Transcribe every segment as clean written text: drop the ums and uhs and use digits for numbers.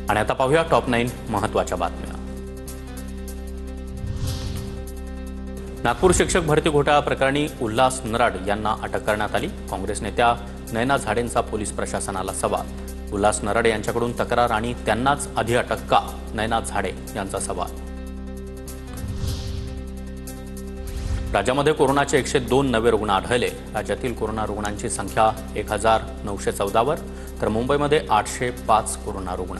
आणि आता पाहूया टॉप 9 महत्त्वाच्या बातम्या। नागपूर शिक्षक भरती घोटाळा प्रकरणी उल्हास नराड यांना अटक करण्यात आली। काँग्रेस नेत्या नयना झाडेंचा पोलीस प्रशासनाला सवाल। उल्हास नराड यांच्याकडून तक्रार आणि त्यांनाच आधी अटक का? नयना झाडे यांचा सवाल। राज्यामध्ये कोरोनाचे 102 नवे रुग्ण आढळले। राज्यातील कोरोना रुग्णांची संख्या 1914 वर, तर मुंबईमध्ये 805 कोरोना रुग्ण।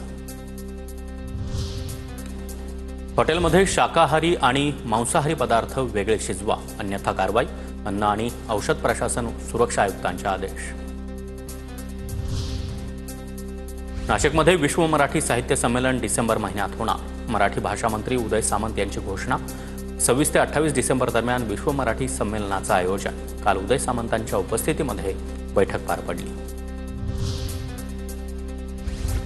हॉटेलमध्ये शाकाहारी आणि मांसाहारी पदार्थ वेगळे शिजवा, अन्यथा कारवाई। अन्न आणि औषध प्रशासन सुरक्षा आयुक्तांचे आदेश। नाशिकमध्ये विश्व मराठी साहित्य संमेलन डिसेंबर महिन्यात होणार। मराठी भाषा मंत्री उदय सामंत यांची घोषणा। 26 ते 28 डिसेंबर दरम्यान विश्व मराठी संमेलनाचं आयोजन। काल उदय सामंतांच्या उपस्थितीमध्ये बैठक पार पडली।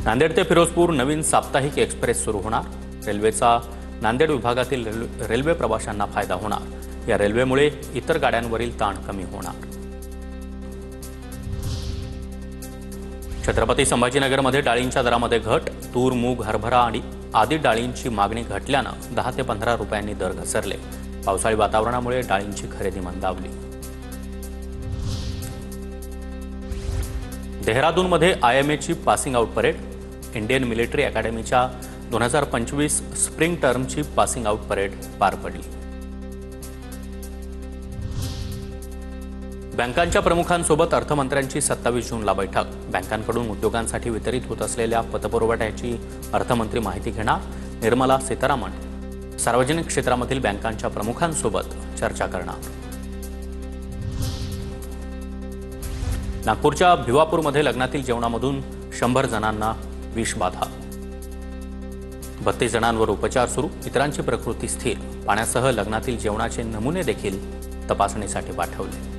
नांदेड ते फिरोजपूर नवीन साप्ताहिक एक्सप्रेस सुरू होणार। रेल्वेचा नांदेड विभागातील रेल्वे प्रवाशांना फायदा होणार। या रेल्वेमुळे इतर गाड्यांवरील ताण कमी होणार। छत्रपती संभाजीनगरमध्ये डाळींच्या दरामध्ये घट। तूर, मूग, हरभरा आणि आदी डाळींची मागणी घटल्यानं 10 ते 15 रुपयांनी दर घसरले। पावसाळी वातावरणामुळे डाळींची खरेदी मंदावली। देहरादूनमध्ये IMAची passing out parade. Indian military अकॅडमीच्या 2025 स्प्रिंग टर्मची पासिंग आउट परेड पार पडली। बँकांच्या प्रमुखांसोबत अर्थमंत्र्यांची 27 जूनला बैठक। बँकांकडून उद्योगांसाठी वितरित होत असलेल्या पतपुरवठ्याची अर्थमंत्री माहिती घेणार। निर्मला सीतारामन सार्वजनिक क्षेत्रामधील बँकांच्या प्रमुखांसोबत चर्चा करणार। नागपूरच्या भिवापूरमध्ये लग्नातील जेवणामधून 100 जणांना विषबाधा। 32 जणांवर उपचार सुरू। इतरांची प्रकृती स्थिर। पाण्यासह लग्नातील जेवणाचे नमुने देखील तपासणीसाठी पाठवले।